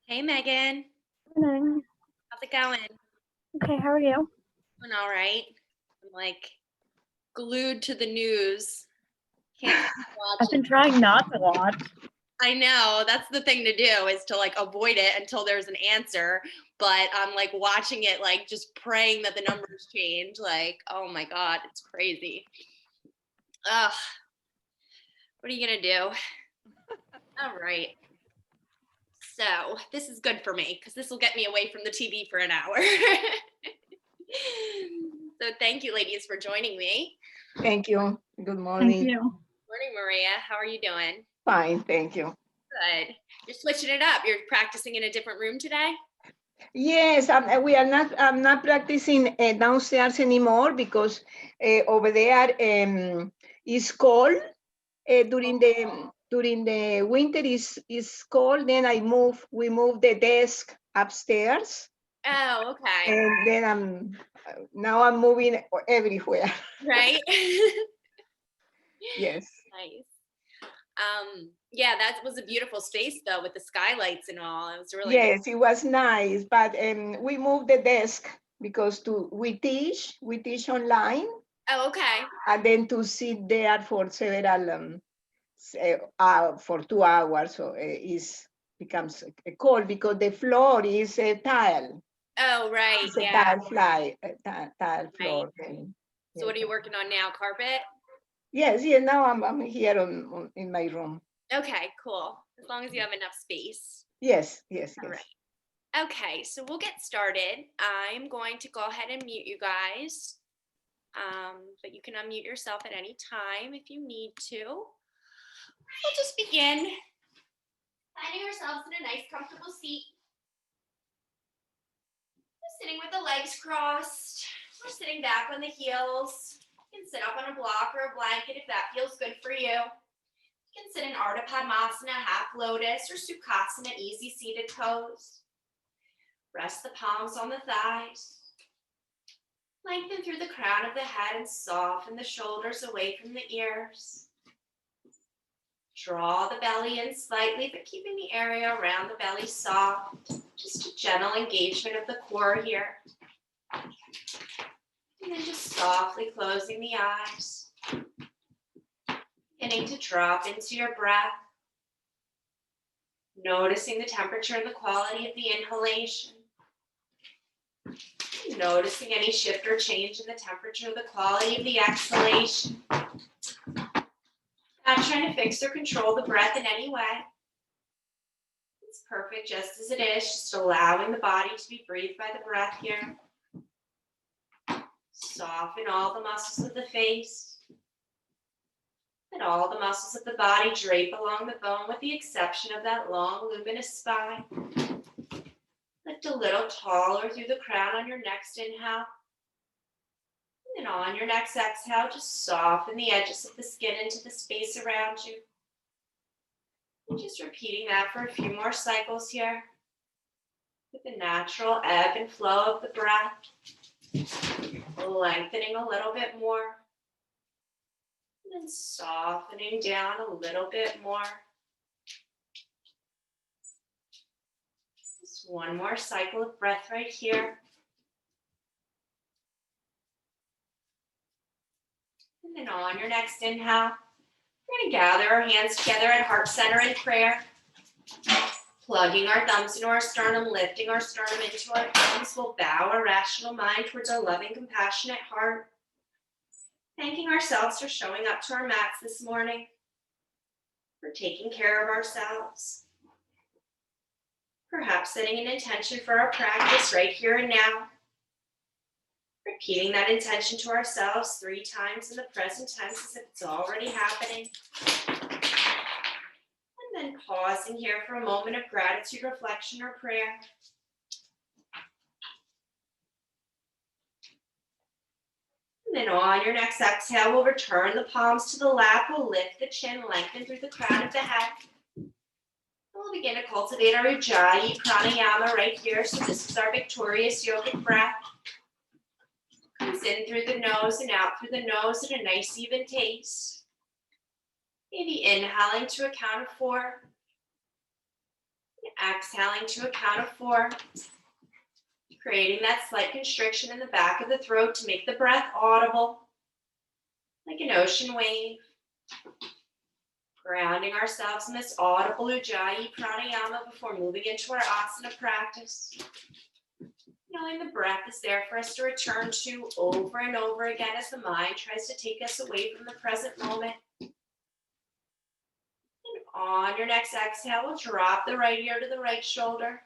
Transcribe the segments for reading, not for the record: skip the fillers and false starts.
Hey Megan, Morning. how's it going? Okay, how are you? Doing all right. I'm like glued to the news. Can't watch I've it. been trying not to watch. I know that's the thing to do is to like avoid it until there's an answer. But I'm like watching it, like just praying that the numbers change. Like, oh my God, it's crazy. Ugh, what are you gonna do? All right. So this is good for me because this will get me away from the TV for an hour. So thank you, ladies, for joining me. Thank you. Good Thank morning. you. Morning, Maria. How are you doing? Fine, thank you. Good. You're switching it up. You're practicing in a different room today? Yes, we are not. I'm not practicing downstairs anymore because over there is cold during the winter is cold. Then we move the desk upstairs, Oh, okay. and then now I'm moving everywhere. Right? Yes. Nice. Yeah, that was a beautiful space though with the skylights and all. It was really nice. Yes, it was nice, but we moved the desk because we teach online, Oh, okay. and then to sit there for several for 2 hours, so is becomes cold because the floor is a tile. Oh, right. It's a Yeah. tile Right. floor. So what are you working on now? Carpet? Yes, yes. Now I'm here in my room. Okay, cool. As long as you have enough space. Yes, yes, All yes. right. Okay, so we'll get started. I'm going to go ahead and mute you guys. But you can unmute yourself at any time if you need to. We'll just begin. Finding ourselves in a nice, comfortable seat. Just sitting with the legs crossed. We're sitting back on the heels. You can sit up on a block or a blanket if that feels good for you. You can sit in Ardha Padmasana, half lotus, or Sukhasana, easy seated pose. Rest the palms on the thighs. Lengthen through the crown of the head and soften the shoulders away from the ears. Draw the belly in slightly, but keeping the area around the belly soft. Just a gentle engagement of the core here. And then just softly closing the eyes. Beginning to drop into your breath. Noticing the temperature and the quality of the inhalation. Noticing any shift or change in the temperature or the quality of the exhalation. Not trying to fix or control the breath in any way. It's perfect just as it is, just allowing the body to be breathed by the breath here. Soften all the muscles of the face. Let all the muscles of the body drape along the bone with the exception of that long luminous spine. Lift a little taller through the crown on your next inhale. And then on your next exhale, just soften the edges of the skin into the space around you. And just repeating that for a few more cycles here. With the natural ebb and flow of the breath. Lengthening a little bit more. And then softening down a little bit more. Just one more cycle of breath right here. And then on your next inhale, we're going to gather our hands together at heart center in prayer. Plugging our thumbs into our sternum, lifting our sternum into our thumbs. We'll bow our rational mind towards our loving, compassionate heart. Thanking ourselves for showing up to our mats this morning. For taking care of ourselves. Perhaps setting an intention for our practice right here and now. Repeating that intention to ourselves 3 times in the present tense as if it's already happening. And then pausing here for a moment of gratitude, reflection, or prayer. And then on your next exhale, we'll return the palms to the lap. We'll lift the chin, lengthen through the crown of the head. And we'll begin to cultivate our Ujjayi pranayama right here. So this is our victorious yogic breath. Comes in through the nose and out through the nose at a nice even pace. Maybe inhaling to a count of 4. exhaling to a count of 4. Creating that slight constriction in the back of the throat to make the breath audible, like an ocean wave. Grounding ourselves in this audible Ujjayi pranayama before moving into our asana practice. Knowing the breath is there for us to return to over and over again as the mind tries to take us away from the present moment. And on your next exhale, we'll drop the right ear to the right shoulder.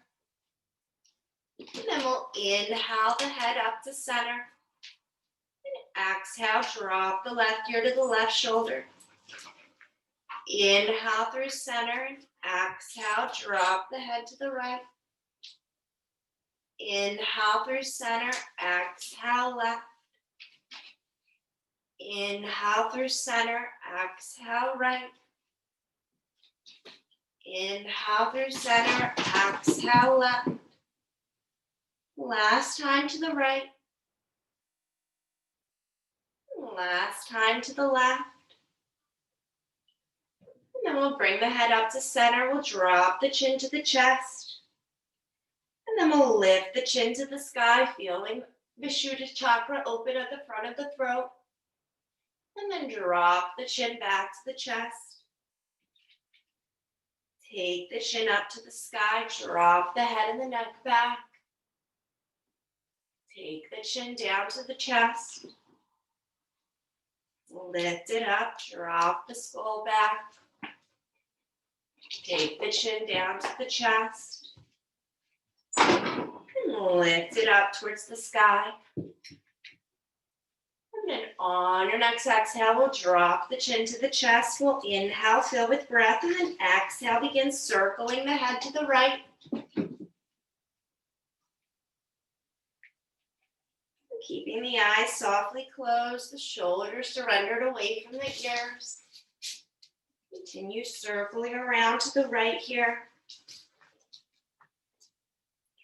And then we'll inhale the head up to center. And exhale, drop the left ear to the left shoulder. Inhale through center and exhale, drop the head to the right. Inhale through center, exhale left. Inhale through center, exhale right. Inhale through center, exhale left. Last time to the right. Last time to the left. And then we'll bring the head up to center. We'll drop the chin to the chest. And then we'll lift the chin to the sky, feeling Vishuddha chakra open at the front of the throat. And then drop the chin back to the chest. Take the chin up to the sky. Drop the head and the neck back. Take the chin down to the chest. Lift it up. Drop the skull back. Take the chin down to the chest. And lift it up towards the sky. And then on your next exhale, we'll drop the chin to the chest. We'll inhale, fill with breath, and then exhale, begin circling the head to the right. Keeping the eyes softly closed, the shoulders surrendered away from the ears. Continue circling around to the right here.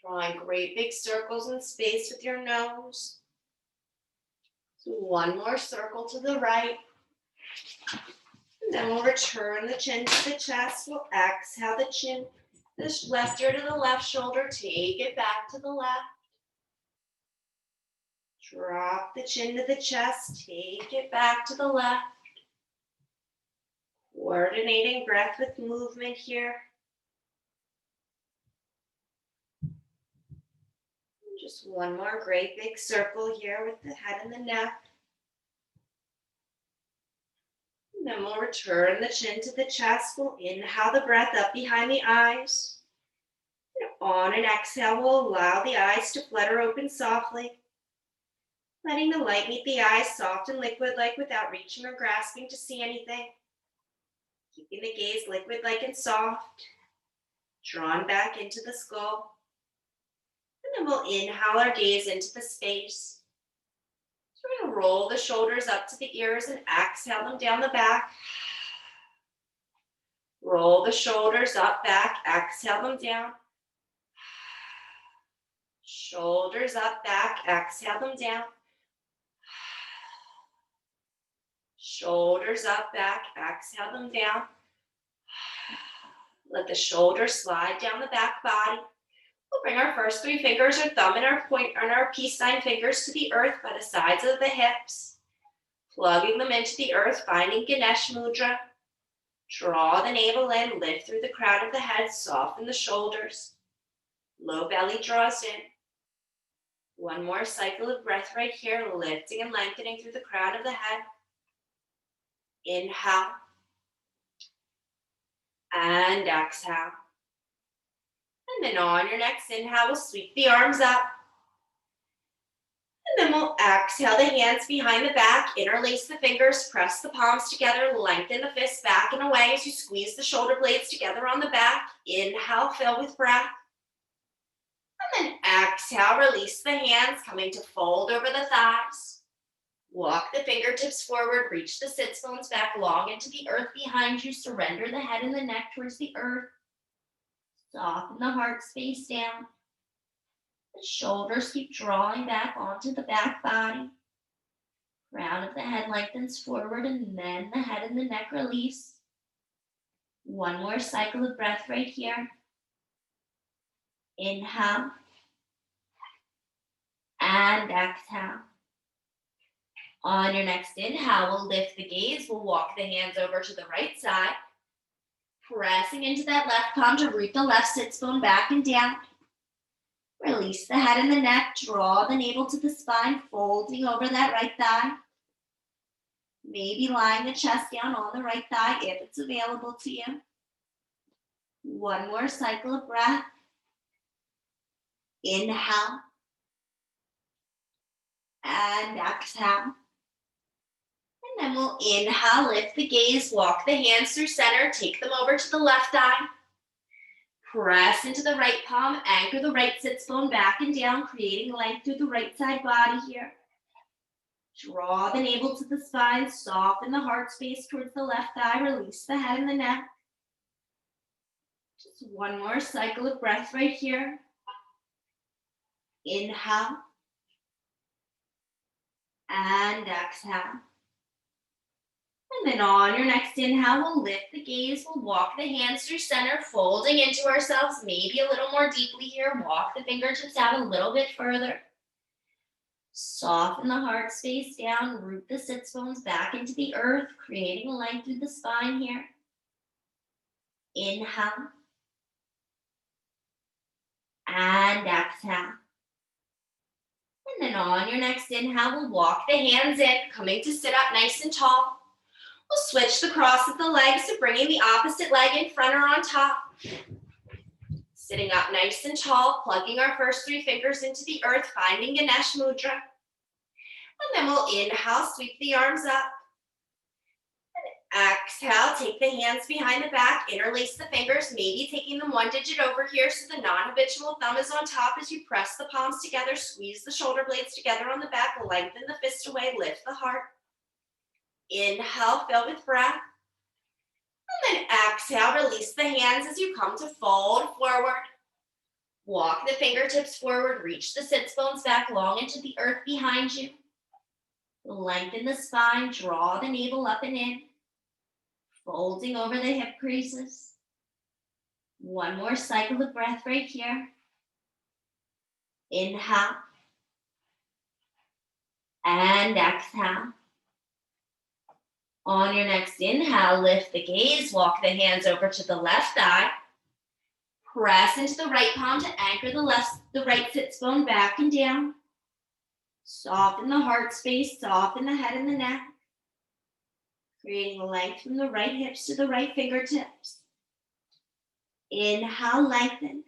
Drawing great big circles in space with your nose. So one more circle to the right. And then we'll return the chin to the chest. We'll exhale the chin, this left ear to the left shoulder. Take it back to the left. Drop the chin to the chest. Take it back to the left. Coordinating breath with movement here. Just one more great big circle here with the head and the neck. And then we'll return the chin to the chest. We'll inhale the breath up behind the eyes. And on an exhale, we'll allow the eyes to flutter open softly. Letting the light meet the eyes, soft and liquid-like without reaching or grasping to see anything. Keeping the gaze liquid-like and soft. Drawn back into the skull. And then we'll inhale our gaze into the space. So we're going to roll the shoulders up to the ears and exhale them down the back. Roll the shoulders up, back, exhale them down. Shoulders up, back, exhale them down. Shoulders up, back, exhale them down. Let the shoulders slide down the back body. We'll bring our first 3 fingers, our thumb and our peace sign fingers to the earth by the sides of the hips. Plugging them into the earth, finding Ganesh Mudra. Draw the navel in, lift through the crown of the head, soften the shoulders. Low belly draws in. One more cycle of breath right here, lifting and lengthening through the crown of the head. Inhale. And exhale. And then on your next inhale, we'll sweep the arms up. And then we'll exhale the hands behind the back, interlace the fingers, press the palms together, lengthen the fists back and away as you squeeze the shoulder blades together on the back. Inhale, fill with breath. And then exhale, release the hands, coming to fold over the thighs. Walk the fingertips forward, reach the sits bones back long into the earth behind you. Surrender the head and the neck towards the earth. Soften the heart space down. The shoulders keep drawing back onto the back body. Crown of the head lengthens forward and then the head and the neck release. One more cycle of breath right here. Inhale. And exhale. On your next inhale, we'll lift the gaze. We'll walk the hands over to the right side. Pressing into that left palm to root the left sits bone back and down. Release the head and the neck. Draw the navel to the spine, folding over that right thigh. Maybe lying the chest down on the right thigh if it's available to you. One more cycle of breath. Inhale. And exhale. And then we'll inhale, lift the gaze, walk the hands through center, take them over to the left thigh. Press into the right palm, anchor the right sits bone back and down, creating length through the right side body here. Draw the navel to the spine, soften the heart space towards the left thigh, release the head and the neck. Just one more cycle of breath right here. Inhale. And exhale. And then on your next inhale, we'll lift the gaze, we'll walk the hands through center, folding into ourselves, maybe a little more deeply here. Walk the fingertips out a little bit further. Soften the heart space down, root the sits bones back into the earth, creating a length through the spine here. Inhale. And exhale. And then on your next inhale, we'll walk the hands in, coming to sit up nice and tall. We'll switch the cross of the legs to bringing the opposite leg in front or on top. Sitting up nice and tall, plugging our first three fingers into the earth, finding Ganesh Mudra. And then we'll inhale, sweep the arms up. And exhale, take the hands behind the back, interlace the fingers, maybe taking them one digit over here so the non-habitual thumb is on top as you press the palms together, squeeze the shoulder blades together on the back, lengthen the fist away, lift the heart. Inhale, fill with breath. And then exhale, release the hands as you come to fold forward. Walk the fingertips forward, reach the sits bones back long into the earth behind you. Lengthen the spine, draw the navel up and in. Folding over the hip creases. One more cycle of breath right here. Inhale. And exhale. On your next inhale, lift the gaze, walk the hands over to the left thigh. Press into the right palm to anchor the right sits bone back and down. Soften the heart space, soften the head and the neck. Creating length from the right hips to the right fingertips. Inhale, lengthen.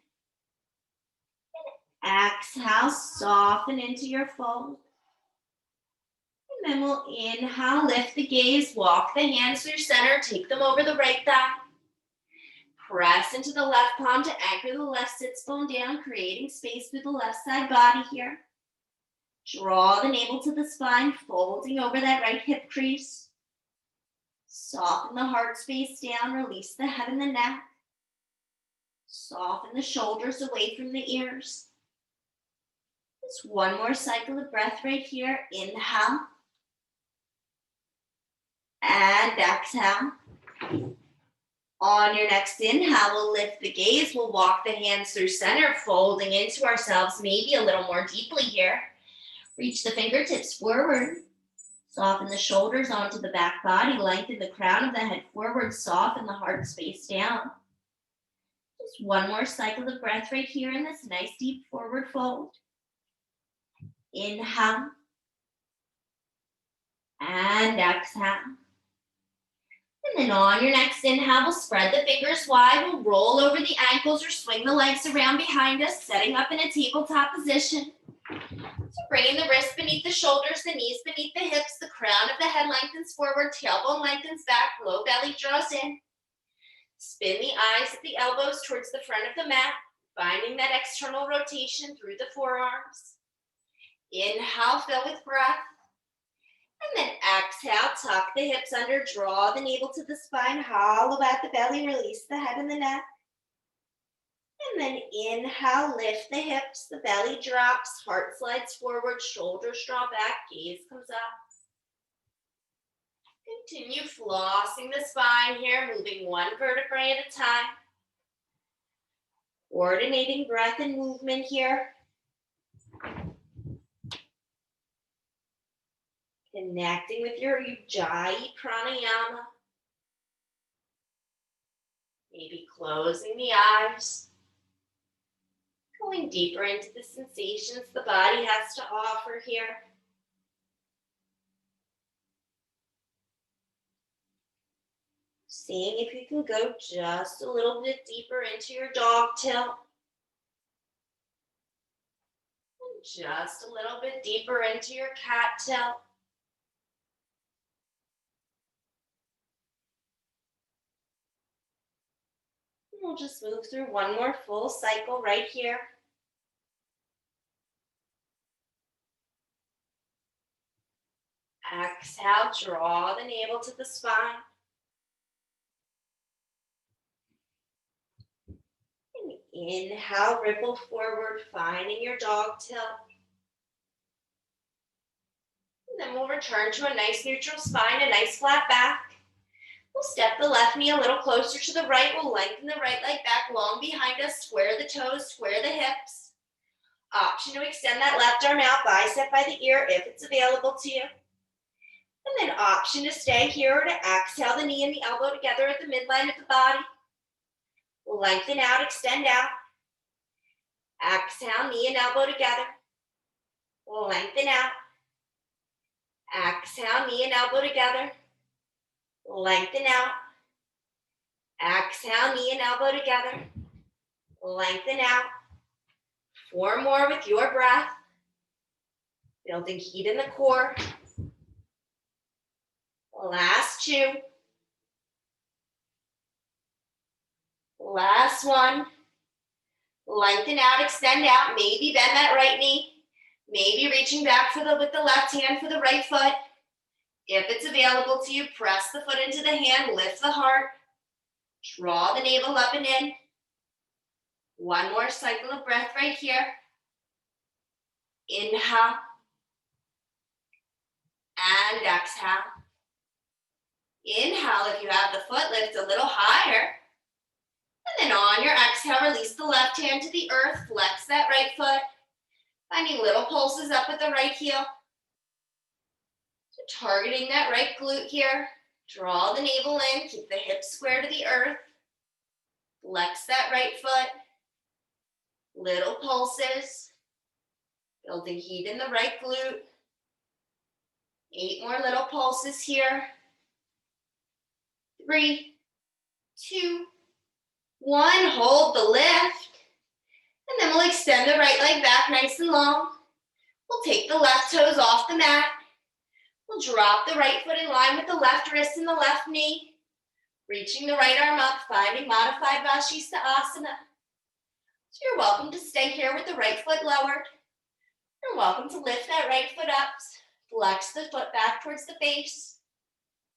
And exhale, soften into your fold. And then we'll inhale, lift the gaze, walk the hands through center, take them over the right thigh. Press into the left palm to anchor the left sits bone down, creating space through the left side body here. Draw the navel to the spine, folding over that right hip crease. Soften the heart space down, release the head and the neck. Soften the shoulders away from the ears. Just one more cycle of breath right here. Inhale. And exhale. On your next inhale, we'll lift the gaze. We'll walk the hands through center, folding into ourselves, maybe a little more deeply here. Reach the fingertips forward. Soften the shoulders onto the back body. Lengthen the crown of the head forward. Soften the heart space down. Just one more cycle of breath right here in this nice deep forward fold. Inhale. And exhale. And then on your next inhale, we'll spread the fingers wide. We'll roll over the ankles or swing the legs around behind us, setting up in a tabletop position. So bringing the wrists beneath the shoulders, the knees beneath the hips, the crown of the head lengthens forward, tailbone lengthens back, low belly draws in. Spin the eyes at the elbows towards the front of the mat, finding that external rotation through the forearms. Inhale, fill with breath. And then exhale, tuck the hips under, draw the navel to the spine, hollow out the belly, release the head and the neck. And then inhale, lift the hips, the belly drops, heart slides forward, shoulders draw back, gaze comes up. Continue flossing the spine here, moving one vertebrae at a time. Coordinating breath and movement here. Connecting with your Ujjayi pranayama. Maybe closing the eyes. Going deeper into the sensations the body has to offer here. Seeing if you can go just a little bit deeper into your dog tilt. And just a little bit deeper into your cat tilt. And we'll just move through one more full cycle right here. Exhale, draw the navel to the spine. And inhale, ripple forward, finding your dog tilt. And then we'll return to a nice neutral spine, a nice flat back. We'll step the left knee a little closer to the right. We'll lengthen the right leg back long behind us, square the toes, square the hips. Option to extend that left arm out, bicep by the ear if it's available to you. And then option to stay here or to exhale the knee and the elbow together at the midline of the body. Lengthen out, extend out. Exhale, knee and elbow together. Lengthen out. Exhale, knee and elbow together. Lengthen out. Exhale, knee and elbow together. Lengthen out. 4 more with your breath. Building heat in the core. Last 2. Last 1. Lengthen out, extend out. Maybe bend that right knee. Maybe reaching back with the left hand for the right foot. If it's available to you, press the foot into the hand, lift the heart. Draw the navel up and in. 1 more cycle of breath right here. Inhale. And exhale. Inhale, if you have the foot, lift a little higher. And then on your exhale, release the left hand to the earth, flex that right foot. Finding little pulses up at the right heel. So targeting that right glute here. Draw the navel in, keep the hips square to the earth. Flex that right foot. Little pulses. Building heat in the right glute. 8 more little pulses here. 3, 2, 1. Hold the lift. And then we'll extend the right leg back nice and long. We'll take the left toes off the mat. We'll drop the right foot in line with the left wrist and the left knee. Reaching the right arm up, finding modified Vashisthasana. So you're welcome to stay here with the right foot lowered. You're welcome to lift that right foot up. Flex the foot back towards the face.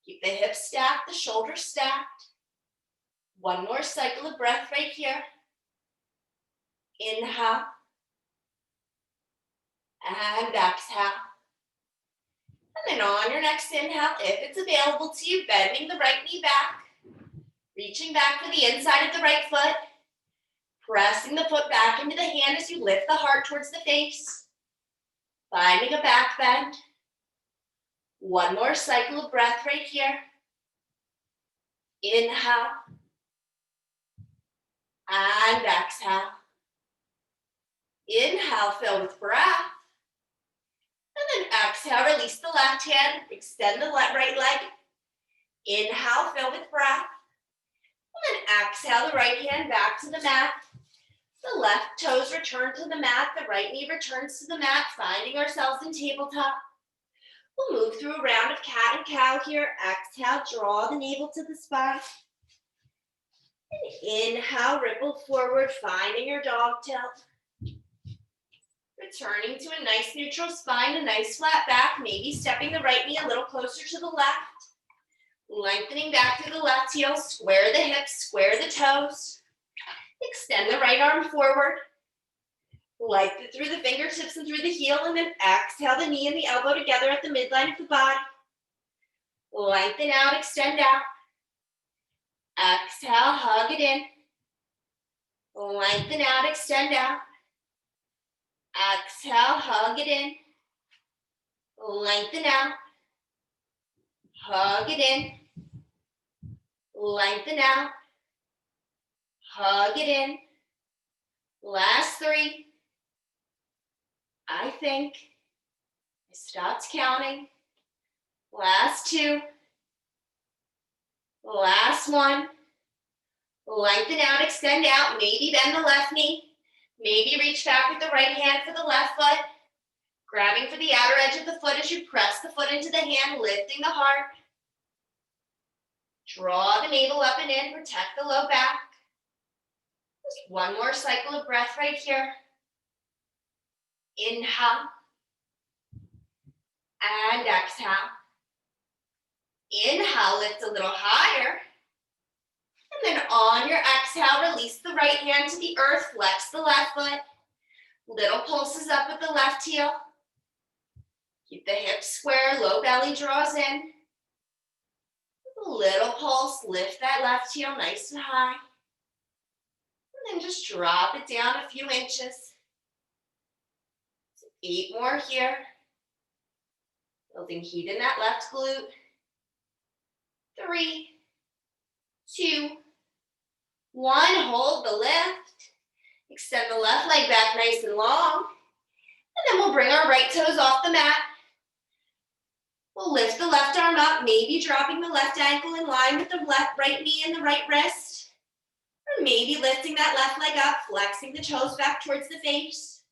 Keep the hips stacked, the shoulders stacked. 1 more cycle of breath right here. Inhale. And exhale. And then on your next inhale, if it's available to you, bending the right knee back. Reaching back for the inside of the right foot. Pressing the foot back into the hand as you lift the heart towards the face. Finding a back bend. 1 more cycle of breath right here. Inhale. And exhale. Inhale, fill with breath. And then exhale, release the left hand, extend the right leg. Inhale, fill with breath. And then exhale, the right hand back to the mat. The left toes return to the mat, the right knee returns to the mat, finding ourselves in tabletop. We'll move through a round of cat and cow here. Exhale, draw the navel to the spine. And inhale, ripple forward, finding your dog tilt. Returning to a nice neutral spine, a nice flat back, maybe stepping the right knee a little closer to the left. Lengthening back through the left heel, square the hips, square the toes. Extend the right arm forward. Lengthen through the fingertips and through the heel, and then exhale the knee and the elbow together at the midline of the body. Lengthen out, extend out. Exhale, hug it in. Lengthen out, extend out. Exhale, hug it in. Lengthen out. Hug it in. Lengthen out. Hug it in. Last 3. I think. I stopped counting. Last 2. Last 1. Lengthen out, extend out. Maybe bend the left knee. Maybe reach back with the right hand for the left foot. Grabbing for the outer edge of the foot as you press the foot into the hand, lifting the heart. Draw the navel up and in, protect the low back. Just one more cycle of breath right here. Inhale. And exhale. Inhale, lift a little higher. And then on your exhale, release the right hand to the earth, flex the left foot. Little pulses up with the left heel. Keep the hips square, low belly draws in. Little pulse, lift that left heel nice and high. And then just drop it down a few inches. 8 more here. Building heat in that left glute. 3, 2, 1. Hold the lift. Extend the left leg back nice and long. And then we'll bring our right toes off the mat. We'll lift the left arm up, maybe dropping the left ankle in line with the right knee and the right wrist. Or maybe lifting that left leg up, flexing the toes back towards the face.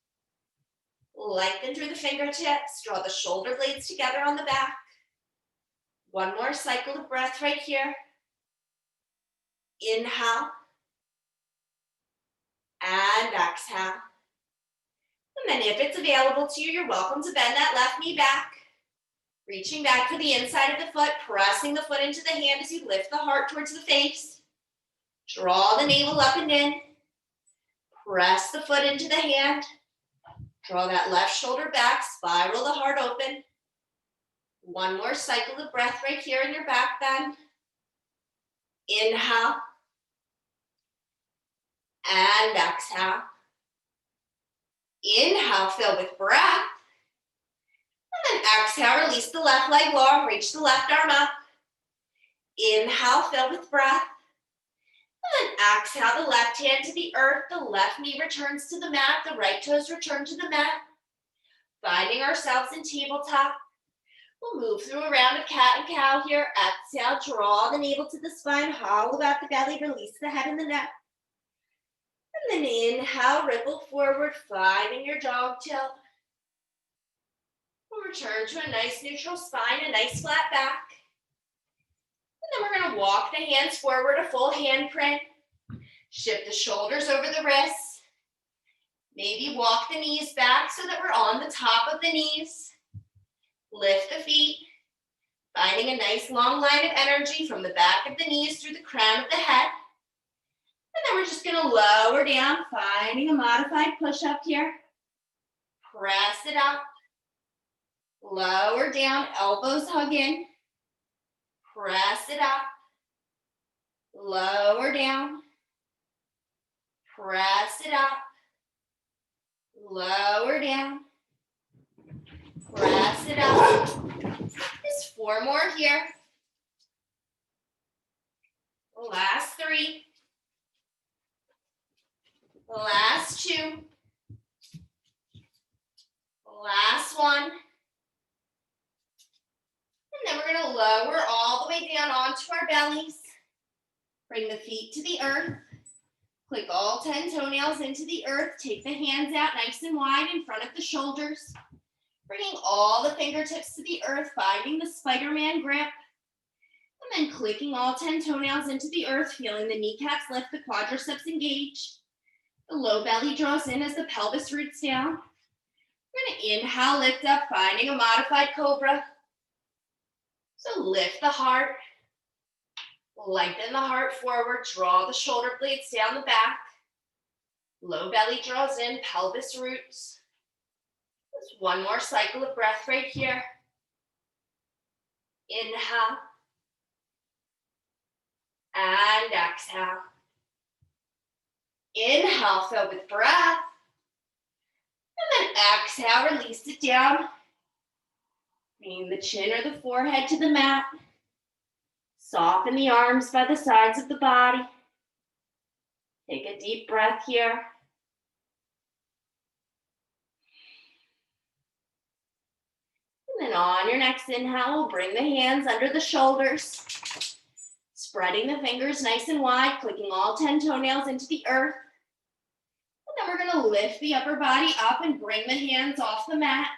Lengthen through the fingertips, draw the shoulder blades together on the back. One more cycle of breath right here. Inhale. And exhale. And then if it's available to you, you're welcome to bend that left knee back. Reaching back for the inside of the foot, pressing the foot into the hand as you lift the heart towards the face. Draw the navel up and in. Press the foot into the hand. Draw that left shoulder back, spiral the heart open. One more cycle of breath right here in your back bend. Inhale. And exhale. Inhale, fill with breath. And then exhale, release the left leg long, reach the left arm up. Inhale, fill with breath. And then exhale the left hand to the earth, the left knee returns to the mat, the right toes return to the mat. Finding ourselves in tabletop. We'll move through a round of cat and cow here. Exhale, draw the navel to the spine, hollow out the belly, release the head and the neck. And then inhale, ripple forward, finding your dog tilt. We'll return to a nice neutral spine, a nice flat back. And then we're going to walk the hands forward, a full hand print. Shift the shoulders over the wrists. Maybe walk the knees back so that we're on the top of the knees. Lift the feet, finding a nice long line of energy from the back of the knees through the crown of the head. And then we're just going to lower down, finding a modified push-up here. Press it up. Lower down, elbows hug in. Press it up. Lower down. Press it up. Lower down. Press it up. Just 4 more here. Last 3. Last 2. Last 1. And then we're going to lower all the way down onto our bellies. Bring the feet to the earth. Click all 10 toenails into the earth. Take the hands out nice and wide in front of the shoulders. Bringing all the fingertips to the earth, finding the Spider-Man grip. And then clicking all 10 toenails into the earth, feeling the kneecaps lift, the quadriceps engage. The low belly draws in as the pelvis roots down. We're going to inhale, lift up, finding a modified cobra. So lift the heart. Lengthen the heart forward, draw the shoulder blades down the back. Low belly draws in, pelvis roots. Just 1 more cycle of breath right here. Inhale. And exhale. Inhale, fill with breath. And then exhale, release it down. Bring the chin or the forehead to the mat. Soften the arms by the sides of the body. Take a deep breath here. And then on your next inhale, we'll bring the hands under the shoulders. Spreading the fingers nice and wide, clicking all 10 toenails into the earth. And then we're gonna lift the upper body up and bring the hands off the mat.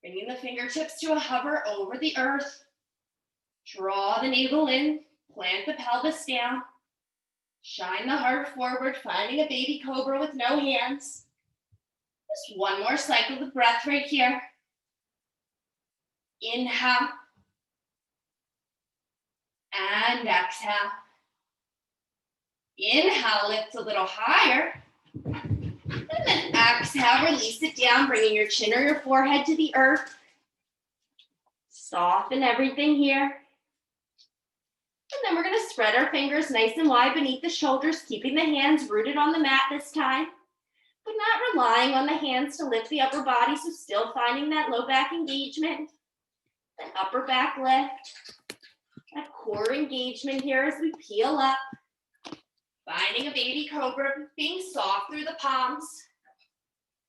Bringing the fingertips to a hover over the earth. Draw the navel in, plant the pelvis down. Shine the heart forward, finding a baby cobra with no hands. Just one more cycle of breath right here. Inhale. And exhale. Inhale, lift a little higher. And then exhale, release it down, bringing your chin or your forehead to the earth. Soften everything here. And then we're gonna spread our fingers nice and wide beneath the shoulders, keeping the hands rooted on the mat this time, but not relying on the hands to lift the upper body, so still finding that low back engagement, that upper back lift, that core engagement here as we peel up. Finding a baby cobra, being soft through the palms,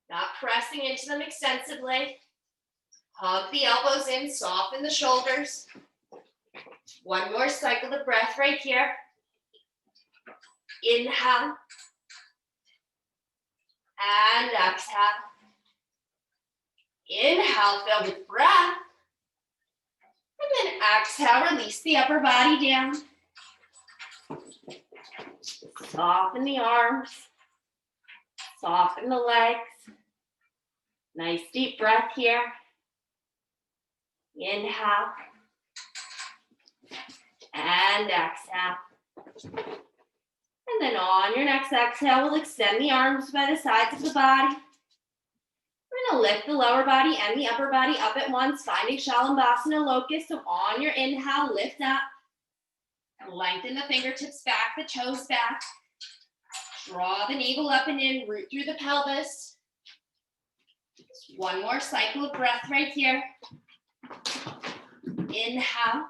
not pressing into them extensively. Hug the elbows in, soften the shoulders. One more cycle of breath right here. Inhale. And exhale. Inhale, fill with breath. And then exhale, release the upper body down. Soften the arms. Soften the legs. Nice deep breath here. Inhale. And exhale. And then on your next exhale, we'll extend the arms by the sides of the body. We're gonna lift the lower body and the upper body up at once, finding Shalabhasana Locust. So on your inhale, lift up. Lengthen the fingertips back, the toes back. Draw the navel up and in, root through the pelvis. Just one more cycle of breath right here. Inhale.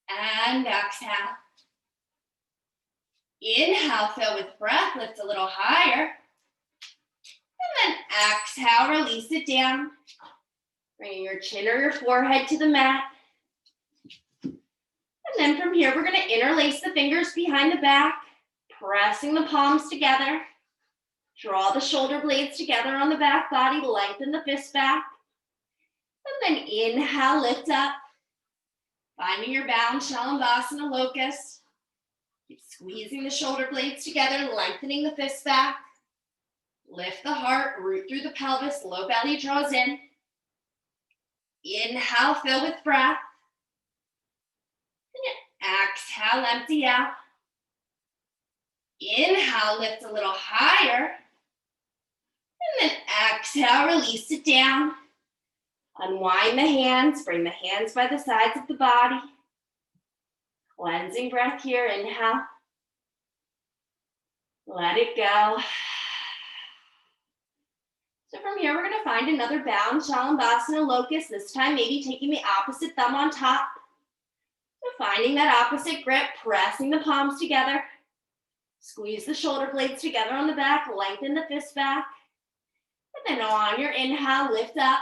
And exhale. Inhale, fill with breath, lift a little higher. And then exhale, release it down. Bringing your chin or your forehead to the mat. And then from here, we're gonna interlace the fingers behind the back, pressing the palms together. Draw the shoulder blades together on the back body, lengthen the fist back. And then inhale, lift up. Finding your balance, Shalabhasana Locust. Keep squeezing the shoulder blades together, lengthening the fist back. Lift the heart, root through the pelvis, low belly draws in. Inhale, fill with breath. And exhale, empty out. Inhale, lift a little higher. And then exhale, release it down. Unwind the hands, bring the hands by the sides of the body. Cleansing breath here, inhale. Let it go. So from here, we're gonna find another bound Shalabhasana Locust, this time maybe taking the opposite thumb on top. So finding that opposite grip, pressing the palms together. Squeeze the shoulder blades together on the back, lengthen the fist back. And then on your inhale, lift up.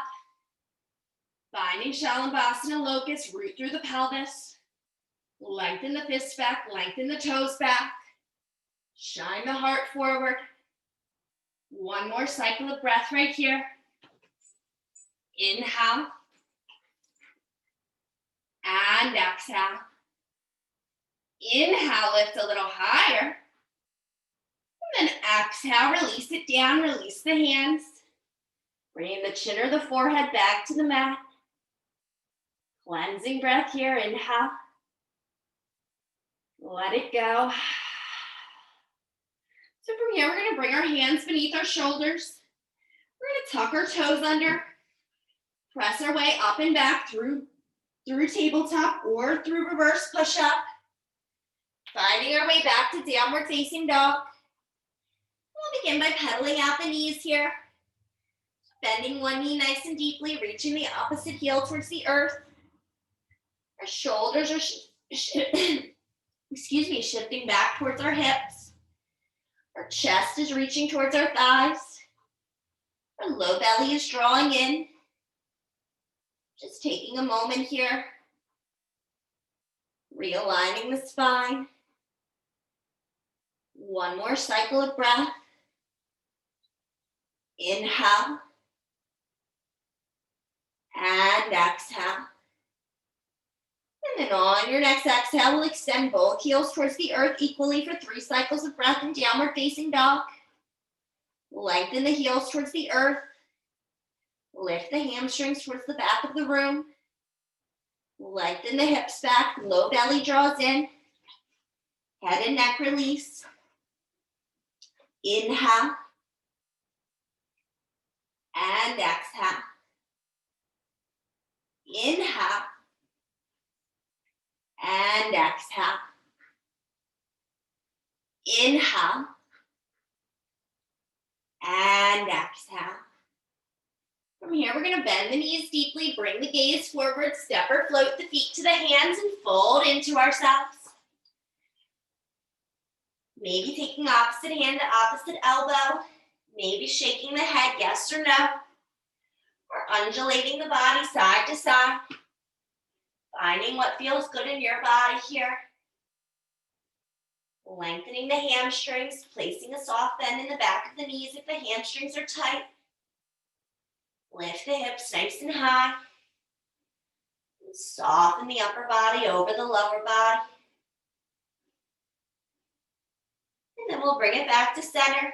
Finding Shalabhasana Locust, root through the pelvis. Lengthen the fist back, lengthen the toes back. Shine the heart forward. One more cycle of breath right here. Inhale. And exhale. Inhale, lift a little higher. And then exhale, release it down, release the hands. Bringing the chin or the forehead back to the mat. Cleansing breath here, inhale. Let it go. So from here, we're gonna bring our hands beneath our shoulders. We're gonna tuck our toes under. Press our way up and back through tabletop or through reverse push-up. Finding our way back to downward facing dog. We'll begin by pedaling out the knees here. Bending one knee nice and deeply, reaching the opposite heel towards the earth. Our shoulders are, shifting back towards our hips. Our chest is reaching towards our thighs. Our low belly is drawing in. Just taking a moment here. Realigning the spine. One more cycle of breath. Inhale. And exhale. And then on your next exhale, we'll extend both heels towards the earth equally for 3 cycles of breath in downward facing dog. Lengthen the heels towards the earth. Lift the hamstrings towards the back of the room. Lengthen the hips back, low belly draws in. Head and neck release. Inhale. And exhale. Inhale. And exhale. Inhale. And exhale. From here, we're going to bend the knees deeply, bring the gaze forward, step or float the feet to the hands, and fold into ourselves. Maybe taking opposite hand to opposite elbow. Maybe shaking the head, yes or no. Or undulating the body side to side. Finding what feels good in your body here. Lengthening the hamstrings, placing a soft bend in the back of the knees if the hamstrings are tight. Lift the hips nice and high. And soften the upper body over the lower body. And then we'll bring it back to center.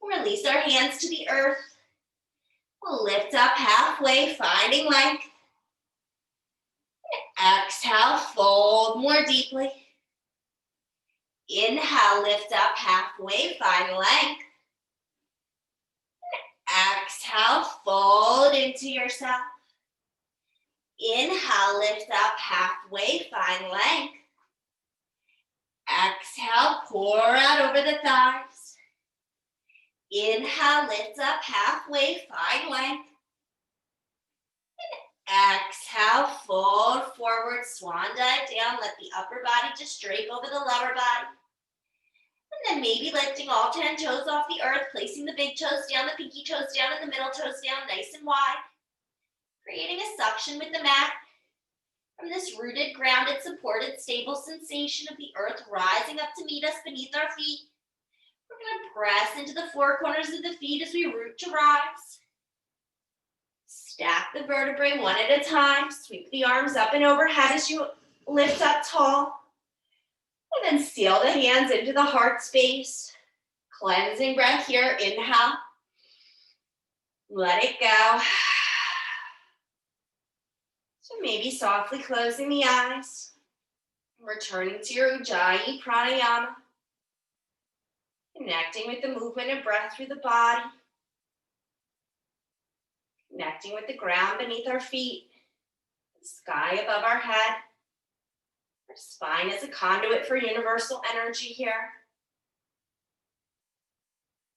We'll release our hands to the earth. We'll lift up halfway, finding length. Exhale, fold more deeply. Inhale, lift up halfway, find length. Exhale, fold into yourself. Inhale, lift up halfway, find length. Exhale, pour out over the thighs. Inhale, lift up halfway, find length. Exhale, fold forward, swan dive down. Let the upper body just drape over the lower body. And then maybe lifting all 10 toes off the earth, placing the big toes down, the pinky toes down, and the middle toes down nice and wide. Creating a suction with the mat. From this rooted, grounded, supported, stable sensation of the earth rising up to meet us beneath our feet. We're going to press into the four corners of the feet as we root to rise. Stack the vertebrae one at a time. Sweep the arms up and overhead as you lift up tall. And then seal the hands into the heart space. Cleansing breath here. Inhale. Let it go. So maybe softly closing the eyes. Returning to your Ujjayi pranayama. Connecting with the movement and breath through the body. Connecting with the ground beneath our feet. The sky above our head. Our spine is a conduit for universal energy here.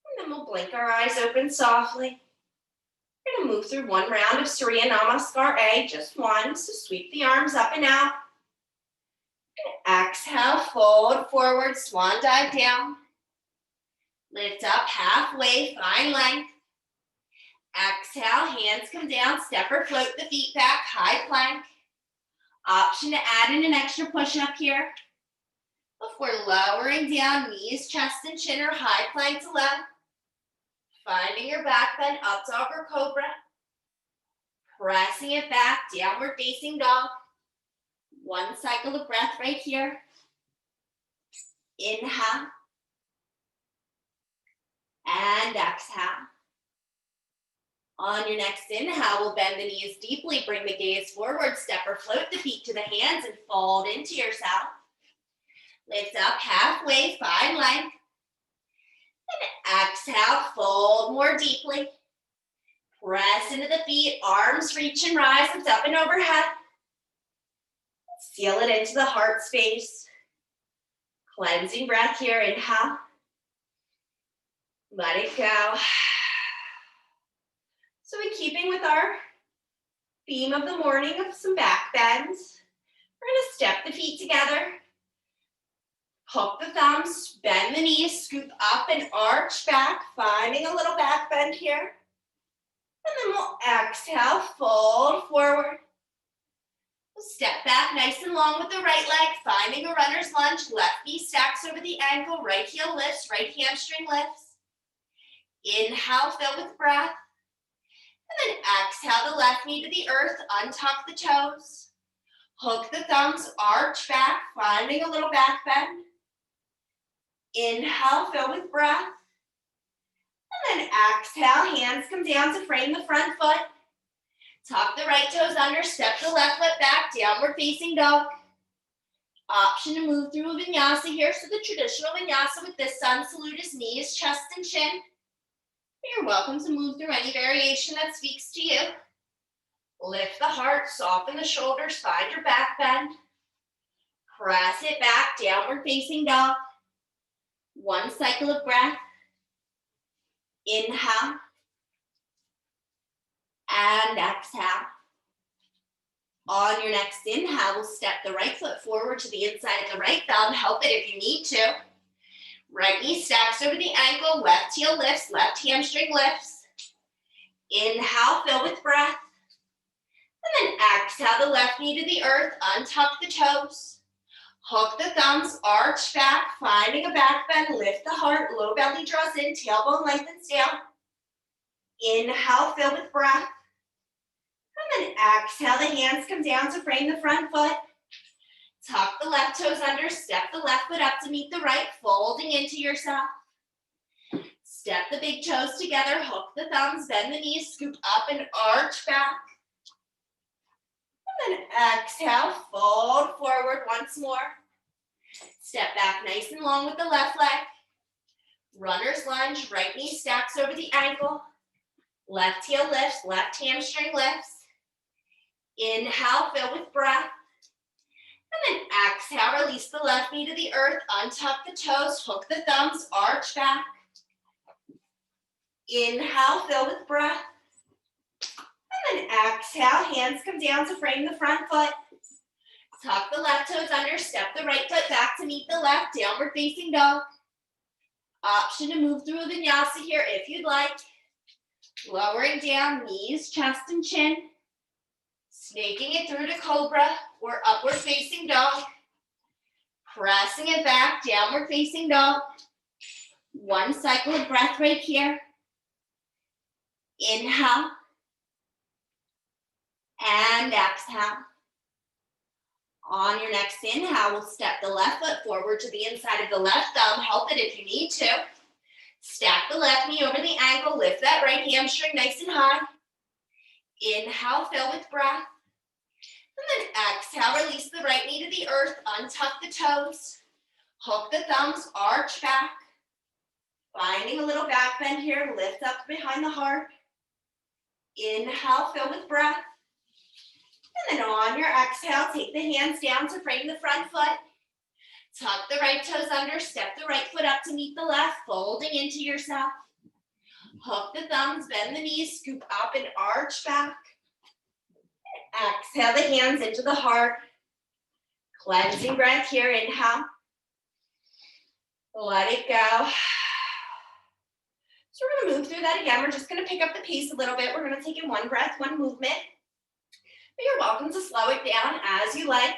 And then we'll blink our eyes open softly. We're going to move through one round of Surya Namaskar A, just one. So sweep the arms up and out. Exhale, fold forward, swan dive down. Lift up halfway, find length. Exhale, hands come down, step or float the feet back, high plank. Option to add in an extra push-up here. Before lowering down, knees, chest, and chin are high plank to left. Finding your back bend, up dog or cobra. Pressing it back, downward facing dog. One cycle of breath right here. Inhale. And exhale. On your next inhale, we'll bend the knees deeply, bring the gaze forward, step or float the feet to the hands and fold into yourself. Lift up halfway, find length. And exhale, fold more deeply. Press into the feet, arms reach and rise, lift up and overhead. Seal it into the heart space. Cleansing breath here, inhale. Let it go. So in keeping with our theme of the morning of some back bends, we're gonna step the feet together. Hook the thumbs, bend the knees, scoop up and arch back, finding a little back bend here. And then we'll exhale, fold forward. We'll step back nice and long with the right leg, finding a runner's lunge. Left knee stacks over the ankle, right heel lifts, right hamstring lifts. Inhale, fill with breath. And then exhale the left knee to the earth, untuck the toes. Hook the thumbs, arch back, finding a little back bend. Inhale, fill with breath. And then exhale, hands come down to frame the front foot. Tuck the right toes under, step the left foot back, downward facing dog. Option to move through a vinyasa here. So the traditional vinyasa with this sun salute is knees, chest, and chin. You're welcome to move through any variation that speaks to you. Lift the heart, soften the shoulders, find your back bend. Press it back, downward facing dog. One cycle of breath. Inhale. And exhale. On your next inhale, we'll step the right foot forward to the inside of the right thumb. Help it if you need to. Right knee stacks over the ankle, left heel lifts, left hamstring lifts. Inhale, fill with breath. And then exhale the left knee to the earth, untuck the toes. Hook the thumbs, arch back, finding a back bend, lift the heart, low belly draws in, tailbone lengthens down. Inhale, fill with breath. And then exhale, the hands come down to frame the front foot. Tuck the left toes under, step the left foot up to meet the right, folding into yourself. Step the big toes together, hook the thumbs, bend the knees, scoop up and arch back. And then exhale, fold forward once more. Step back nice and long with the left leg. Runner's lunge, right knee stacks over the ankle. Left heel lifts, left hamstring lifts. Inhale, fill with breath. And then exhale, release the left knee to the earth, untuck the toes, hook the thumbs, arch back. Inhale, fill with breath. And then exhale, hands come down to frame the front foot. Tuck the left toes under, step the right foot back to meet the left, downward facing dog. Option to move through a vinyasa here if you'd like. Lowering down, knees, chest, and chin. Snaking it through to cobra or upward facing dog. Pressing it back, downward facing dog. One cycle of breath right here. Inhale. And exhale. On your next inhale, we'll step the left foot forward to the inside of the left thumb. Help it if you need to. Stack the left knee over the ankle. Lift that right hamstring nice and high. Inhale, fill with breath. And then exhale, release the right knee to the earth. Untuck the toes. Hook the thumbs, arch back. Finding a little back bend here. Lift up behind the heart. Inhale, fill with breath. And then on your exhale, take the hands down to frame the front foot. Tuck the right toes under, step the right foot up to meet the left, folding into yourself. Hook the thumbs, bend the knees, scoop up and arch back. Exhale the hands into the heart. Cleansing breath here, inhale. Let it go. So we're gonna move through that again. We're just gonna pick up the pace a little bit. We're gonna take in one breath, one movement. But you're welcome to slow it down as you like.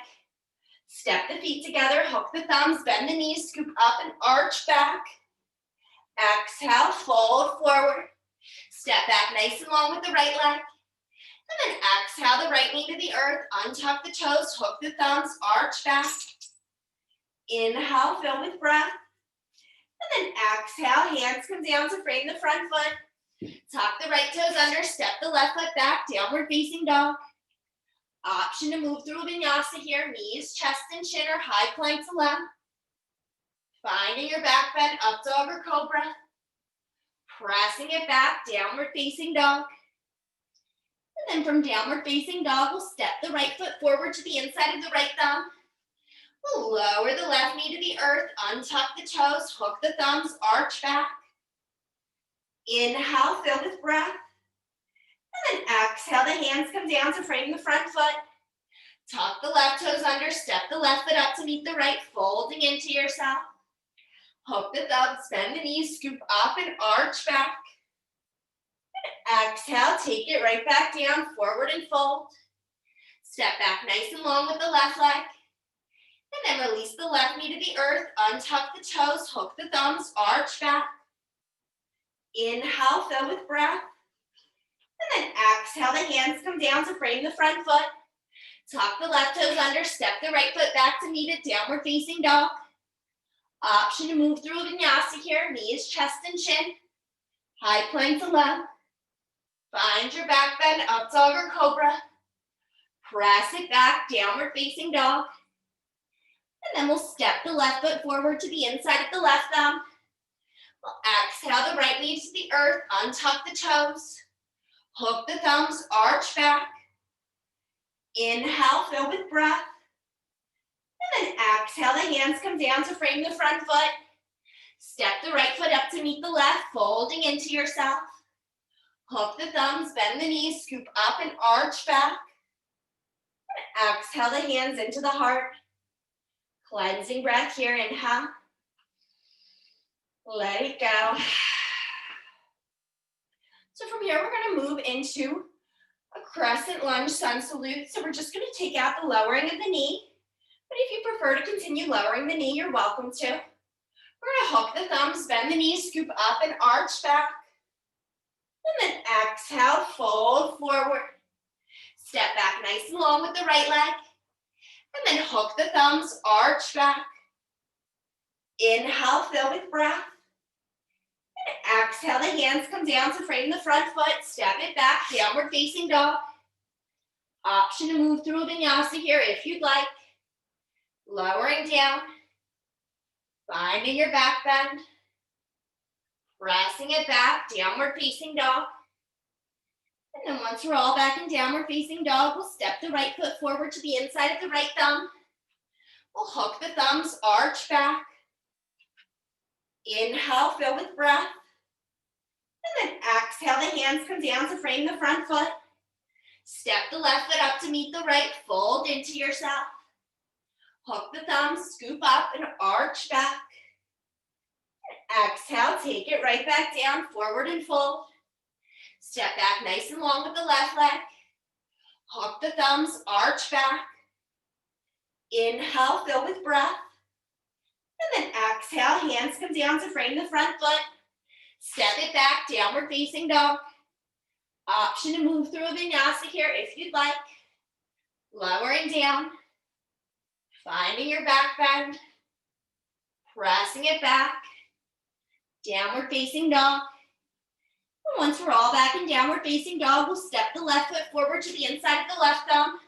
Step the feet together, hook the thumbs, bend the knees, scoop up and arch back. Exhale, fold forward. Step back nice and long with the right leg. And then exhale the right knee to the earth, untuck the toes, hook the thumbs, arch back. Inhale, fill with breath. And then exhale, hands come down to frame the front foot. Tuck the right toes under, step the left foot back, downward facing dog. Option to move through a vinyasa here, knees, chest, and chin or high planks allowed. Finding your back bend, up dog or cobra. Pressing it back, downward facing dog. And then from downward facing dog, we'll step the right foot forward to the inside of the right thumb. We'll lower the left knee to the earth, untuck the toes, hook the thumbs, arch back. Inhale, fill with breath. And then exhale, the hands come down to frame the front foot. Tuck the left toes under, step the left foot up to meet the right, folding into yourself. Hook the thumbs, bend the knees, scoop up and arch back. And exhale, take it right back down, forward and fold. Step back nice and long with the left leg. And then release the left knee to the earth, untuck the toes, hook the thumbs, arch back. Inhale, fill with breath. And then exhale, the hands come down to frame the front foot. Tuck the left toes under, step the right foot back to meet it, downward facing dog. Option to move through vinyasa here, knees, chest and chin. High plank to low. Find your back bend, up dog or cobra. Press it back, downward facing dog. And then we'll step the left foot forward to the inside of the left thumb. We'll exhale the right knee to the earth, untuck the toes. Hook the thumbs, arch back. Inhale, fill with breath. And then exhale, the hands come down to frame the front foot. Step the right foot up to meet the left, folding into yourself. Hook the thumbs, bend the knees, scoop up and arch back. And exhale the hands into the heart. Cleansing breath here, inhale. Let it go. So from here, we're gonna move into a crescent lunge sun salute. So we're just gonna take out the lowering of the knee. But if you prefer to continue lowering the knee, you're welcome to. We're gonna hook the thumbs, bend the knees, scoop up and arch back. And then exhale, fold forward. Step back nice and long with the right leg. And then hook the thumbs, arch back. Inhale, fill with breath. And exhale, the hands come down to frame the front foot. Step it back, downward facing dog. Option to move through a vinyasa here if you'd like. Lowering down. Finding your back bend. Pressing it back, downward facing dog. And then once we're all back in downward facing dog, we'll step the right foot forward to the inside of the right thumb. We'll hook the thumbs, arch back. Inhale, fill with breath. And then exhale, the hands come down to frame the front foot. Step the left foot up to meet the right, fold into yourself. Hook the thumbs, scoop up and arch back. And exhale, take it right back down, forward and fold. Step back nice and long with the left leg. Hook the thumbs, arch back. Inhale, fill with breath. And then exhale, hands come down to frame the front foot. Step it back, downward facing dog. Option to move through a vinyasa here if you'd like. Lowering down. Finding your back bend. Pressing it back. Downward facing dog. And once we're all back in downward facing dog, we'll step the left foot forward to the inside of the left thumb.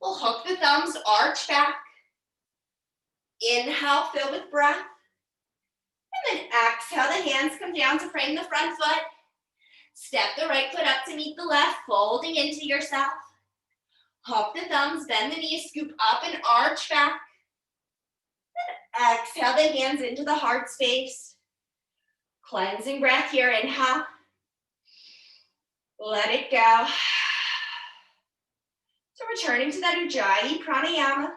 We'll hook the thumbs, arch back. Inhale, fill with breath. And then exhale, the hands come down to frame the front foot. Step the right foot up to meet the left, folding into yourself. Hook the thumbs, bend the knees, scoop up and arch back. And exhale the hands into the heart space. Cleansing breath here, inhale. Let it go. So returning to that Ujjayi pranayama.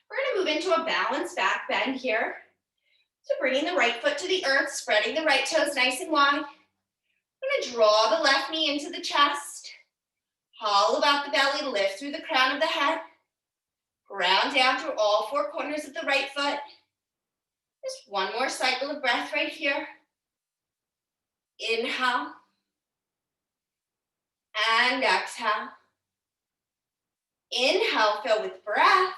We're gonna move into a balanced back bend here. So bringing the right foot to the earth, spreading the right toes nice and wide. I'm gonna draw the left knee into the chest. Hollow out the belly, lift through the crown of the head. Ground down through all four corners of the right foot. Just one more cycle of breath right here. Inhale. And exhale. Inhale, fill with breath.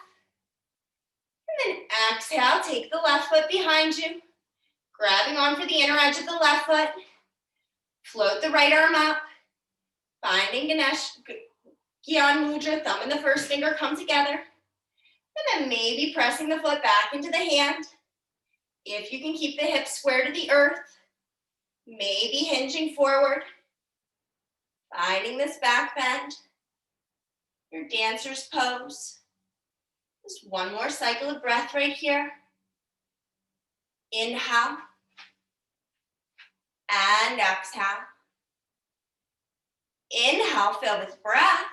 And then exhale, take the left foot behind you. Grabbing on for the inner edge of the left foot. Float the right arm up. Finding Ganesh, Gyan Mudra, thumb and the first finger come together. And then maybe pressing the foot back into the hand. If you can keep the hips square to the earth. Maybe hinging forward. Finding this back bend. Your dancer's pose. Just one more cycle of breath right here. Inhale and exhale. Inhale, fill with breath.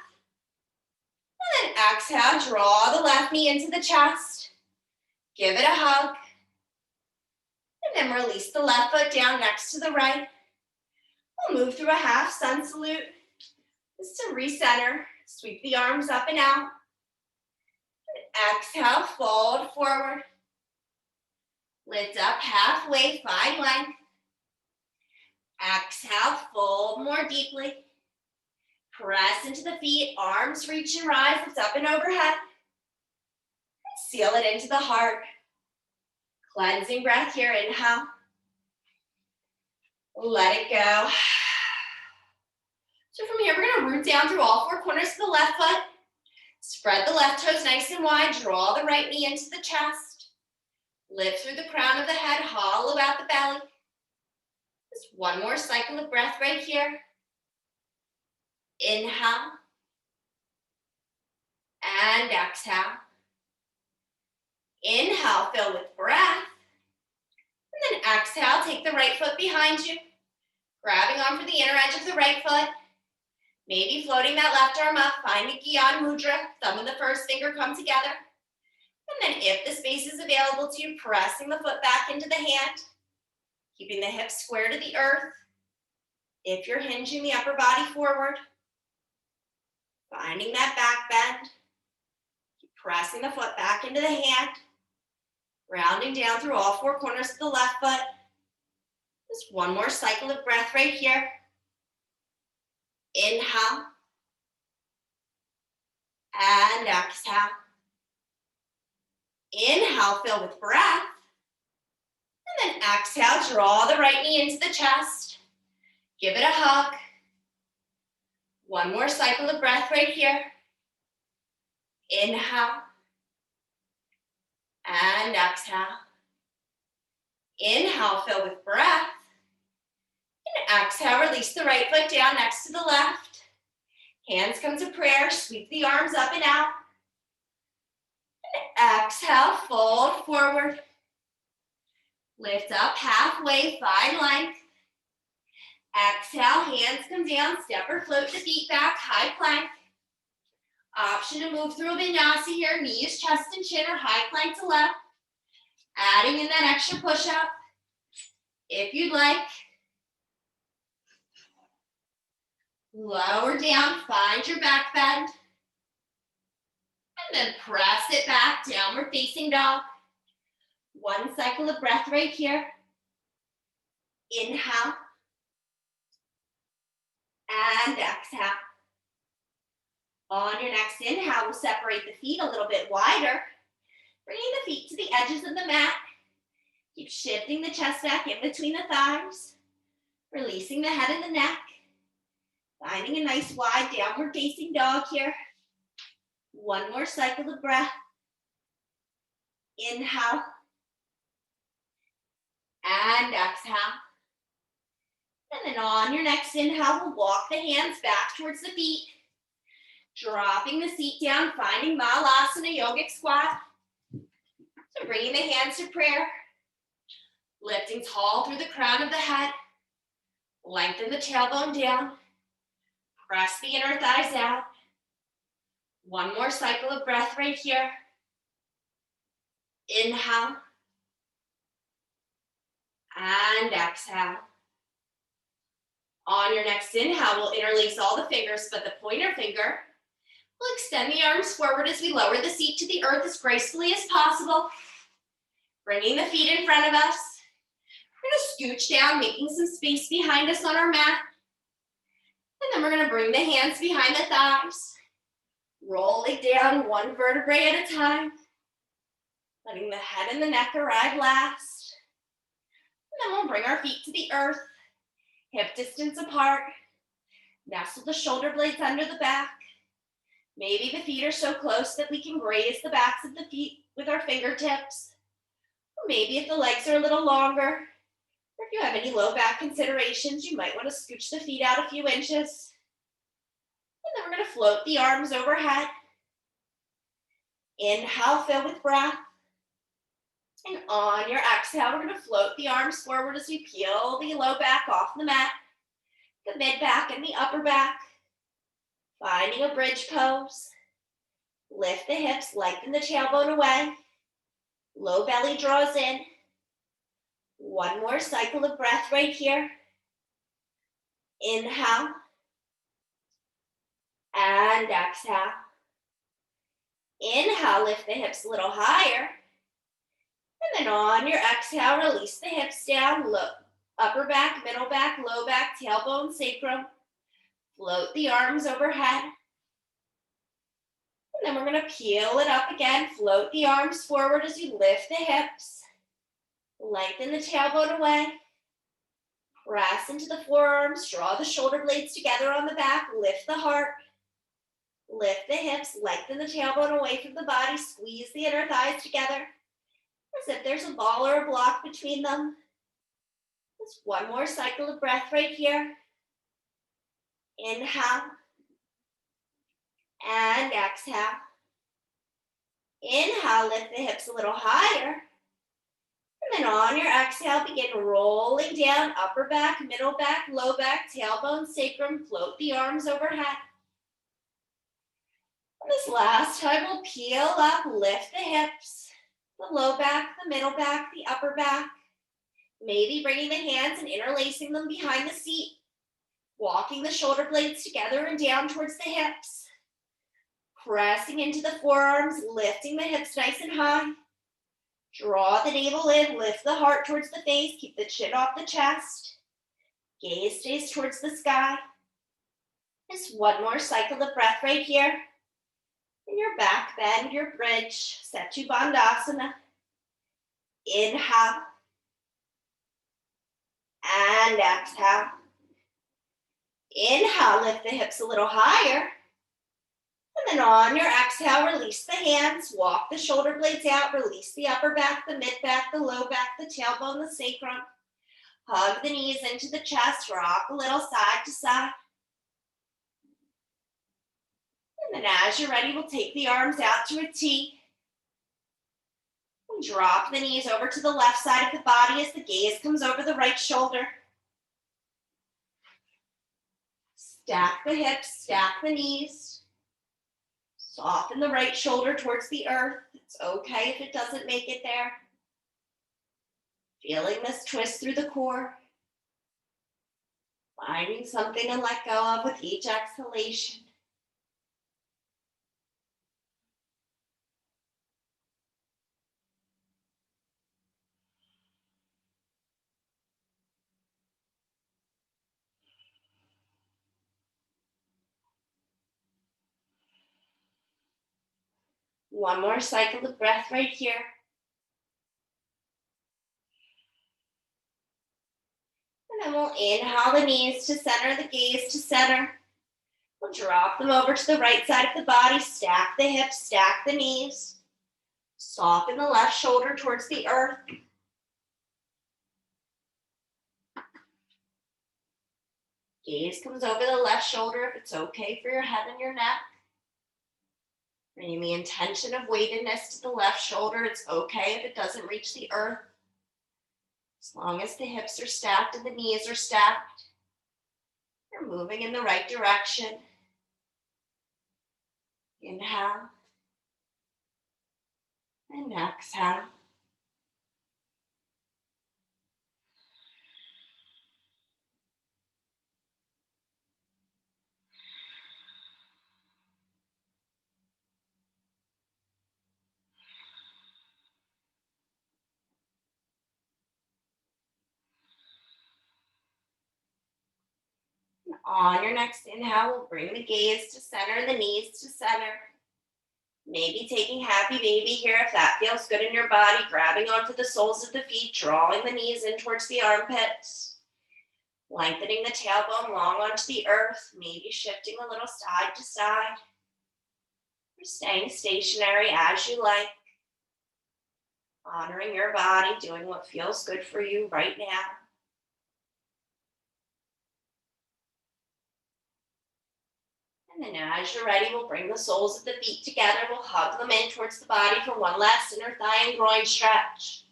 And then exhale, draw the left knee into the chest. Give it a hug. And then release the left foot down next to the right. We'll move through a half sun salute. Just to recenter, sweep the arms up and out. And exhale, fold forward. Lift up halfway, find length. Exhale, fold more deeply. Press into the feet, arms reach and rise, lift up and overhead. Seal it into the heart. Cleansing breath here, inhale. Let it go. So from here, we're gonna root down through all four corners of the left foot. Spread the left toes nice and wide, draw the right knee into the chest. Lift through the crown of the head, hollow out the belly. Just one more cycle of breath right here. Inhale. And exhale. Inhale, fill with breath. And then exhale, take the right foot behind you. Grabbing onto the inner edge of the right foot. Maybe floating that left arm up, find a Gyan Mudra. Thumb and the first finger come together. And then if the space is available to you, pressing the foot back into the hand. Keeping the hips square to the earth. If you're hinging the upper body forward. Finding that back bend. Keep pressing the foot back into the hand. Rounding down through all four corners of the left foot. Just one more cycle of breath right here. Inhale. And exhale. Inhale, fill with breath. And then exhale, draw the right knee into the chest. Give it a hug. One more cycle of breath right here. Inhale. And exhale. Inhale, fill with breath. And exhale, release the right foot down next to the left. Hands come to prayer, sweep the arms up and out. And exhale, fold forward. Lift up halfway, find length. Exhale, hands come down, step or float the feet back, high plank. Option to move through a vinyasa here, knees, chest and chin, or high plank to left. Adding in that extra push-up, if you'd like. Lower down, find your back bend. And then press it back, downward facing dog. One cycle of breath right here. Inhale. And exhale. On your next inhale, we'll separate the feet a little bit wider. Bringing the feet to the edges of the mat. Keep shifting the chest back in between the thighs. Releasing the head and the neck. Finding a nice wide downward facing dog here. One more cycle of breath. Inhale. And exhale. And then on your next inhale, we'll walk the hands back towards the feet. Dropping the seat down, finding Malasana yogic squat. So bringing the hands to prayer. Lifting tall through the crown of the head. Lengthen the tailbone down. Press the inner thighs out. One more cycle of breath right here. Inhale. And exhale. On your next inhale, we'll interlace all the fingers, but the pointer finger. We'll extend the arms forward as we lower the seat to the earth as gracefully as possible. Bringing the feet in front of us. We're gonna scooch down, making some space behind us on our mat. And then we're gonna bring the hands behind the thighs. Rolling down one vertebrae at a time. Letting the head and the neck arrive last. And then we'll bring our feet to the earth. Hip distance apart. Nestle the shoulder blades under the back. Maybe the feet are so close that we can graze the backs of the feet with our fingertips. Or maybe if the legs are a little longer, or if you have any low back considerations, you might want to scooch the feet out a few inches. And then we're going to float the arms overhead. Inhale, fill with breath. And on your exhale, we're going to float the arms forward as we peel the low back off the mat, the mid back and the upper back. Finding a bridge pose. Lift the hips, lengthen the tailbone away. Low belly draws in. One more cycle of breath right here. Inhale. And exhale. Inhale, lift the hips a little higher. And then on your exhale, release the hips down. Look, upper back, middle back, low back, tailbone, sacrum. Float the arms overhead. And then we're going to peel it up again. Float the arms forward as you lift the hips. Lengthen the tailbone away. Press into the forearms. Draw the shoulder blades together on the back. Lift the heart. Lift the hips. Lengthen the tailbone away from the body. Squeeze the inner thighs together as if there's a ball or a block between them. Just one more cycle of breath right here. Inhale. And exhale. Inhale, lift the hips a little higher. And then on your exhale, begin rolling down upper back, middle back, low back, tailbone, sacrum. Float the arms overhead. And this last time, we'll peel up, lift the hips, the low back, the middle back, the upper back. Maybe bringing the hands and interlacing them behind the seat. Walking the shoulder blades together and down towards the hips. Pressing into the forearms, lifting the hips nice and high. Draw the navel in, lift the heart towards the face, keep the chin off the chest. Gaze stays towards the sky. Just one more cycle of breath right here. In your back bend, your bridge, Setu Bandhasana. Inhale. And exhale. Inhale, lift the hips a little higher. And then on your exhale, release the hands, walk the shoulder blades out, release the upper back, the mid back, the low back, the tailbone, the sacrum. Hug the knees into the chest, rock a little side to side. And then as you're ready, we'll take the arms out to a T. And drop the knees over to the left side of the body as the gaze comes over the right shoulder. Stack the hips, stack the knees. Soften the right shoulder towards the earth. It's okay if it doesn't make it there. Feeling this twist through the core. Finding something to let go of with each exhalation. One more cycle of breath right here. And then we'll inhale the knees to center, the gaze to center. We'll drop them over to the right side of the body, stack the hips, stack the knees. Soften the left shoulder towards the earth. Gaze comes over the left shoulder if it's okay for your head and your neck. Bringing the intention of weightedness to the left shoulder. It's okay if it doesn't reach the earth. As long as the hips are stacked and the knees are stacked, you're moving in the right direction. Inhale. And exhale. On your next inhale, we'll bring the gaze to center, the knees to center. Maybe taking happy baby here if that feels good in your body, grabbing onto the soles of the feet, drawing the knees in towards the armpits. Lengthening the tailbone long onto the earth, maybe shifting a little side to side. Or staying stationary as you like. Honoring your body, doing what feels good for you right now. And then as you're ready, we'll bring the soles of the feet together. We'll hug them in towards the body for one last inner thigh and groin stretch.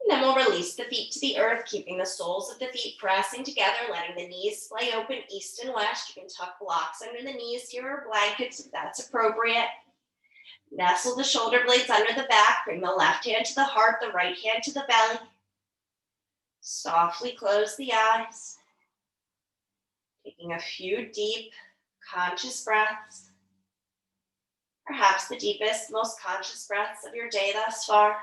And then we'll release the feet to the earth, keeping the soles of the feet pressing together, letting the knees splay open east and west. You can tuck blocks under the knees here or blankets if that's appropriate. Nestle the shoulder blades under the back. Bring the left hand to the heart, the right hand to the belly. Softly close the eyes. Taking a few deep, conscious breaths. Perhaps the deepest, most conscious breaths of your day thus far.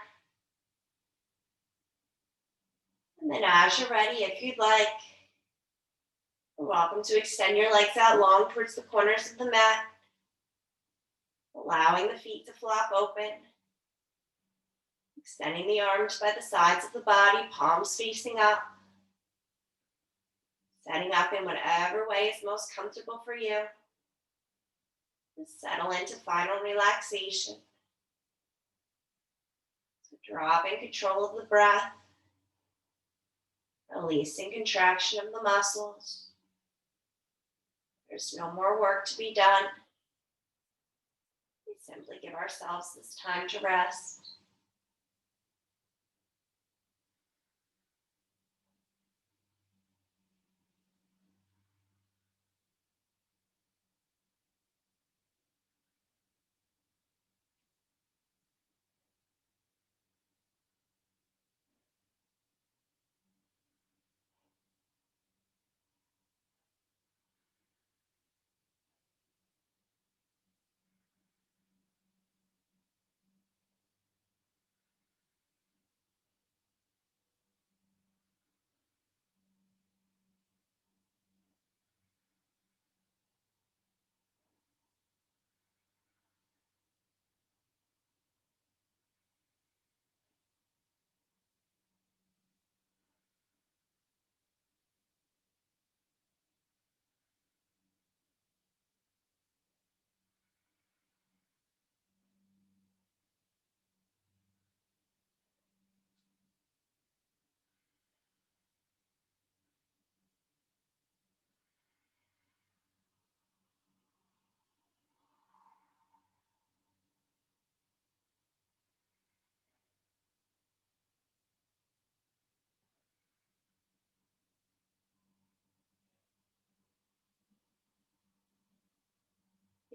And then as you're ready, if you'd like, you're welcome to extend your legs out long towards the corners of the mat, allowing the feet to flop open. Extending the arms by the sides of the body, palms facing up. Setting up in whatever way is most comfortable for you. Settle into final relaxation. So dropping control of the breath. Releasing contraction of the muscles. There's no more work to be done. We simply give ourselves this time to rest.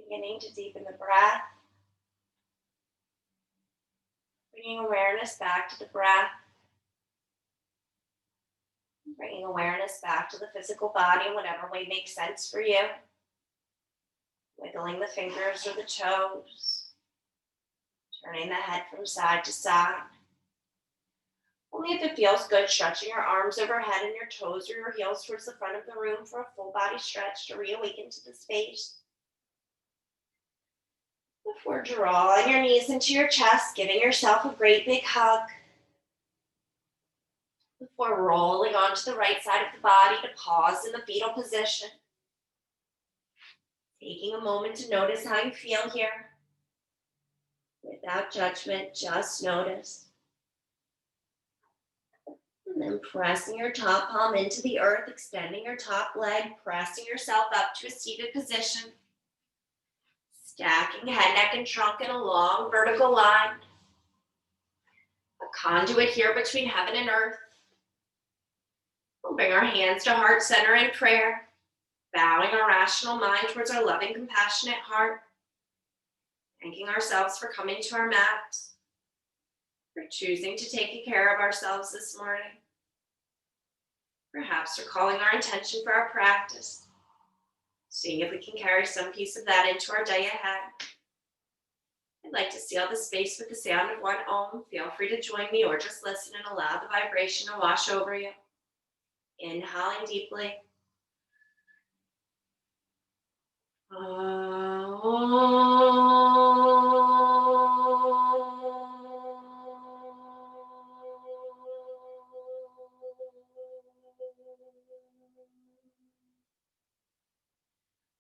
Beginning to deepen the breath. Bringing awareness back to the breath. Bringing awareness back to the physical body in whatever way makes sense for you. Wiggling the fingers or the toes. Turning the head from side to side. Only if it feels good, stretching your arms overhead and your toes or your heels towards the front of the room for a full body stretch to reawaken to the space. Before drawing your knees into your chest, giving yourself a great big hug. Before rolling onto the right side of the body to pause in the fetal position. Taking a moment to notice how you feel here. Without judgment, just notice. And then pressing your top palm into the earth, extending your top leg, pressing yourself up to a seated position. Stacking head, neck, and trunk in a long vertical line. A conduit here between heaven and earth. We'll bring our hands to heart center in prayer, bowing our rational mind towards our loving, compassionate heart. Thanking ourselves for coming to our mat, for choosing to take care of ourselves this morning. Perhaps recalling our intention for our practice, seeing if we can carry some piece of that into our day ahead. I'd like to seal the space with the sound of one Om. Feel free to join me or just listen and allow the vibration to wash over you. Inhaling deeply.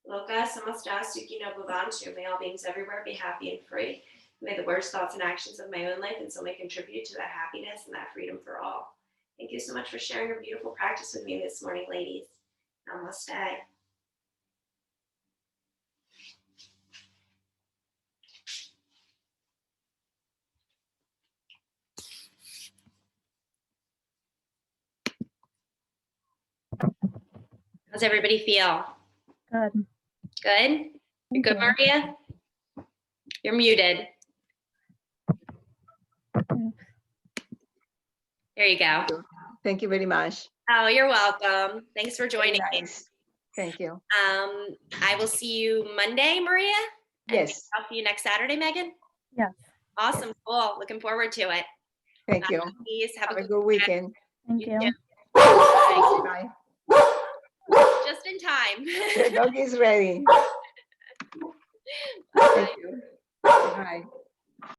Loka samasta sukino bhavantu. May all beings everywhere be happy and free. May the worst thoughts and actions of my own life and so may contribute to that happiness and that freedom for all. Thank you so much for sharing your beautiful practice with me this morning, ladies. Namaste. How's everybody feel? Good. Good? You Thank good, you. Maria? You're muted. There you go. Thank you very much. Oh, you're welcome. Thanks for Very joining me. nice. Thank you. I will see you Monday, Maria. And Yes, I'll see you next Saturday, Megan. Yes. Awesome. Cool. Looking forward to it. thank you. Please have Have a a good good weekend. Thank You you. too. Bye. Just in time. The dog is ready. Bye. Thank you. Bye.